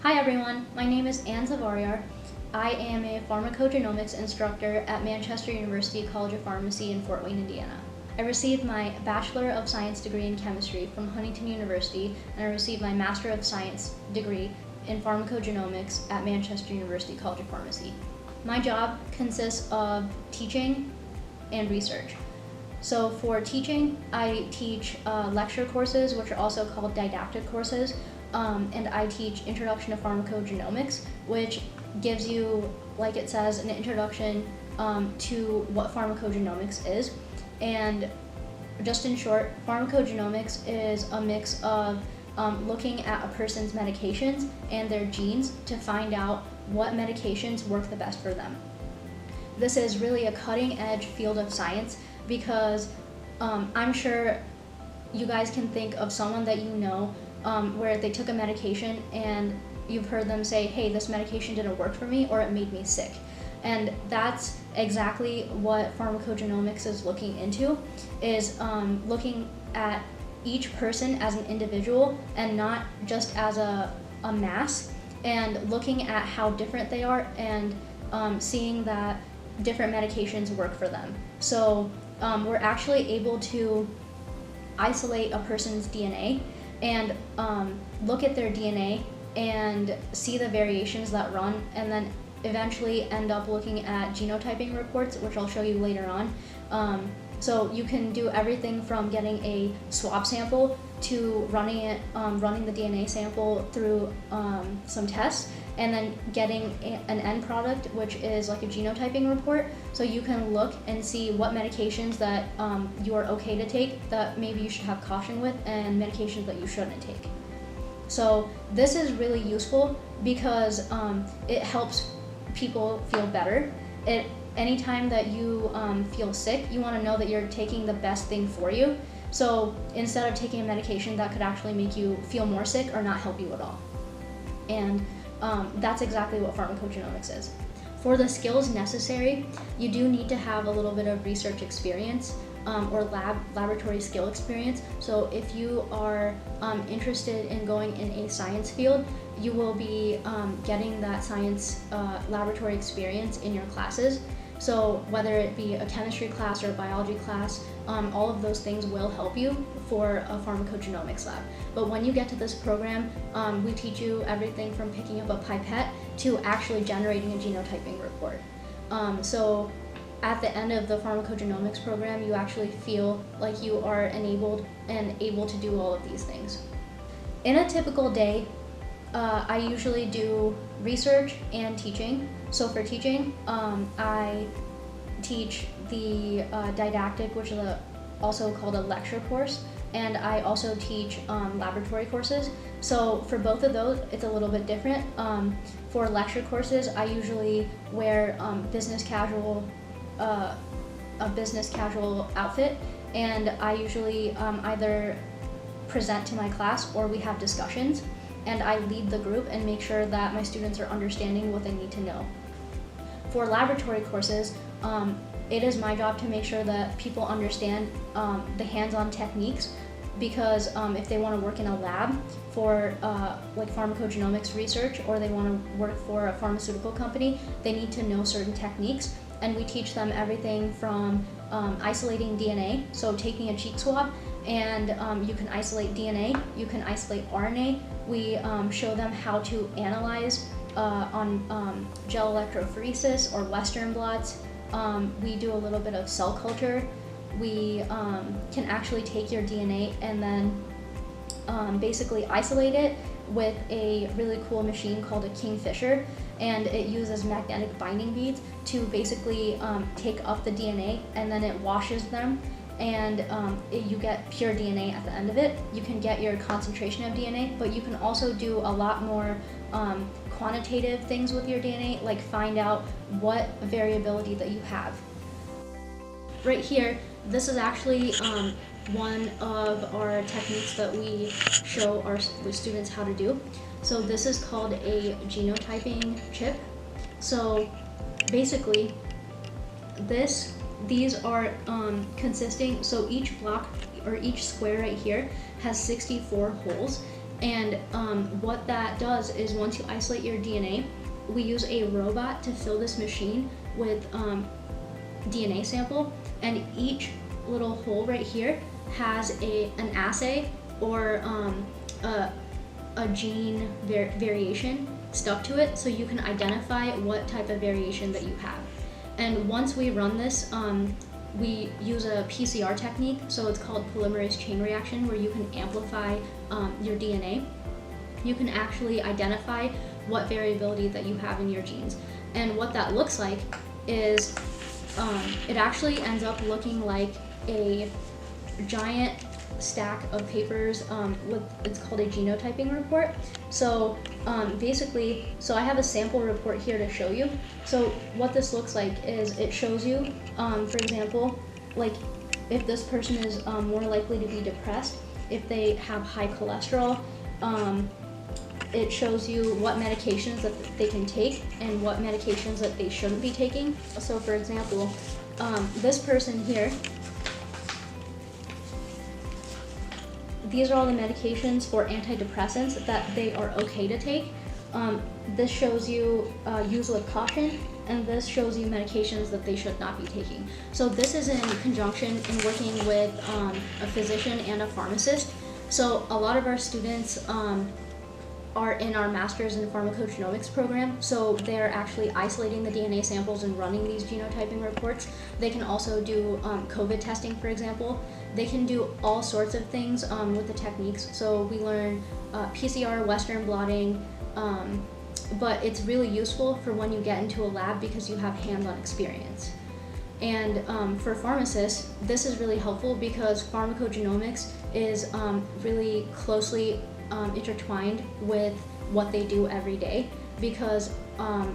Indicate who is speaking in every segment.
Speaker 1: Hi everyone, my name is Savariar. I am a pharmacogenomics instructor at Manchester University College of Pharmacy in Fort Wayne, Indiana. I received my Bachelor of Science degree in chemistry from Huntington University, and I received my Master of Science degree in pharmacogenomics at Manchester University College of Pharmacy. My job consists of teaching and research. So for teaching, I teach lecture courses, which are also called didactic courses, and I teach Introduction to Pharmacogenomics, which gives you, like it says, an introduction to what pharmacogenomics is. And just in short, pharmacogenomics is a mix of looking at a person's medications and their genes to find out what medications work the best for them. This is really a cutting edge field of science because I'm sure you guys can think of someone that you know where they took a medication and you've heard them say, hey, this medication didn't work for me or it made me sick. And that's exactly what pharmacogenomics is looking into, is looking at each person as an individual and not just as a mass, and looking at how different they are and seeing that different medications work for them. So we're actually able to isolate a person's DNA and look at their DNA and see the variations that run, and then eventually end up looking at genotyping reports, which I'll show you later on. So you can do everything from getting a swab sample to running the DNA sample through some tests, and then getting an end product, which is like a genotyping report. So you can look and see what medications that you are okay to take, that maybe you should have caution with, and medications that you shouldn't take. So this is really useful because it helps people feel better. Anytime that you feel sick, you want to know that you're taking the best thing for you. So instead of taking a medication that could actually make you feel more sick or not help you at all. And that's exactly what pharmacogenomics is. For the skills necessary, you do need to have a little bit of research experience or laboratory skill experience. So if you are interested in going in a science field, you will be getting that science laboratory experience in your classes. So whether it be a chemistry class or a biology class, all of those things will help you for a pharmacogenomics lab. But when you get to this program, we teach you everything from picking up a pipette to actually generating a genotyping report. So at the end of the pharmacogenomics program, you actually feel like you are enabled and able to do all of these things. In a typical day, I usually do research and teaching. So for teaching, I teach the didactic, which is also called a lecture course, and I also teach laboratory courses. So for both of those, it's a little bit different. For lecture courses, I usually wear a business casual outfit, and I usually either present to my class or we have discussions, and I lead the group and make sure that my students are understanding what they need to know. For laboratory courses, it is my job to make sure that people understand the hands-on techniques, because if they want to work in a lab for like pharmacogenomics research, or they want to work for a pharmaceutical company, they need to know certain techniques, and we teach them everything from isolating DNA, so taking a cheek swab, and you can isolate DNA, you can isolate RNA. We show them how to analyze on gel electrophoresis or Western blots. We do a little bit of cell culture. We can actually take your DNA and then basically isolate it with a really cool machine called a Kingfisher, and it uses magnetic binding beads to basically take up the DNA, and then it washes them, and you get pure DNA at the end of it. You can get your concentration of DNA, but you can also do a lot more quantitative things with your DNA, like find out what variability that you have. Right here, this is actually one of our techniques that we show our students how to do. So this is called a genotyping chip. So basically, these are consisting, so each block or each square right here has 64 holes, And what that does is once you isolate your DNA, we use a robot to fill this machine with DNA sample, and each little hole right here has an assay or a gene variation stuck to it, so you can identify what type of variation that you have. And once we run this, we use a PCR technique, so it's called polymerase chain reaction, where you can amplify your DNA. You can actually identify what variability that you have in your genes. And what that looks like is it actually ends up looking like a giant stack of papers it's called a genotyping report. So basically, so I have a sample report here to show you. So what this looks like is it shows you, for example, like if this person is more likely to be depressed, if they have high cholesterol, it shows you what medications that they can take and what medications that they shouldn't be taking. So for example, this person here, these are all the medications for antidepressants that they are okay to take. This shows you use with caution, and this shows you medications that they should not be taking. So this is in conjunction in working with a physician and a pharmacist. So a lot of our students are in our Master's in Pharmacogenomics program, so they're actually isolating the DNA samples and running these genotyping reports. They can also do COVID testing, for example. They can do all sorts of things with the techniques. So we learn PCR, Western blotting, but it's really useful for when you get into a lab because you have hands-on experience. And for pharmacists, this is really helpful because pharmacogenomics is really closely intertwined with what they do every day, because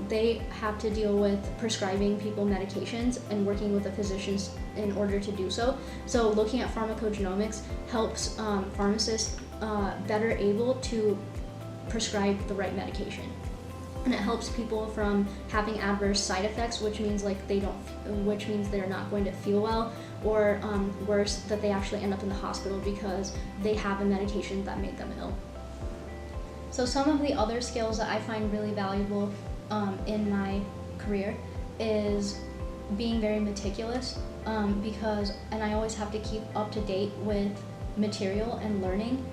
Speaker 1: they have to deal with prescribing people medications and working with the physicians in order to do so. So looking at pharmacogenomics helps pharmacists better able to prescribe the right medication. And it helps people from having adverse side effects, which means like which means they're not going to feel well, or worse, that they actually end up in the hospital because they have a medication that made them ill. So some of the other skills that I find really valuable in my career is being very meticulous, because I always have to keep up to date with material and learning,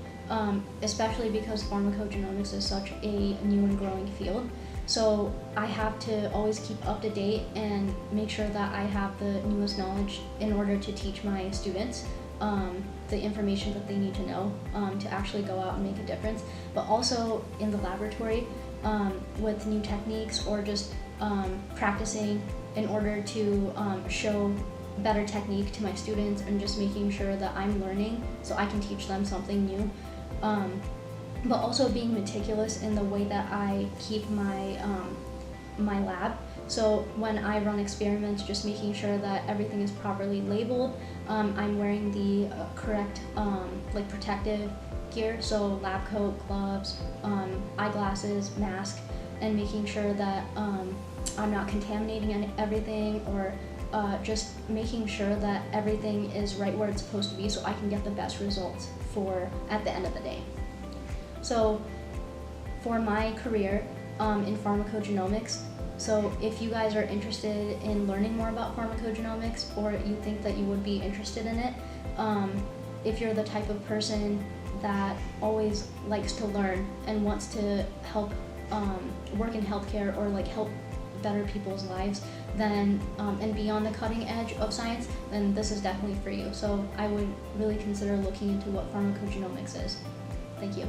Speaker 1: especially because pharmacogenomics is such a new and growing field. So I have to always keep up to date and make sure that I have the newest knowledge in order to teach my students the information that they need to know to actually go out and make a difference. But also in the laboratory with new techniques, or just practicing in order to show better technique to my students, and just making sure that I'm learning so I can teach them something new. But also being meticulous in the way that I keep my my lab. So when I run experiments, just making sure that everything is properly labeled. I'm wearing the correct like protective gear, so lab coat, gloves, eyeglasses, mask, and making sure that I'm not contaminating everything, or just making sure that everything is right where it's supposed to be so I can get the best results at the end of the day. So for my career in pharmacogenomics, so if you guys are interested in learning more about pharmacogenomics, or you think that you would be interested in it, if you're the type of person that always likes to learn and wants to help work in healthcare, or like help better people's lives, then and be on the cutting edge of science, then this is definitely for you. So I would really consider looking into what pharmacogenomics is. Thank you.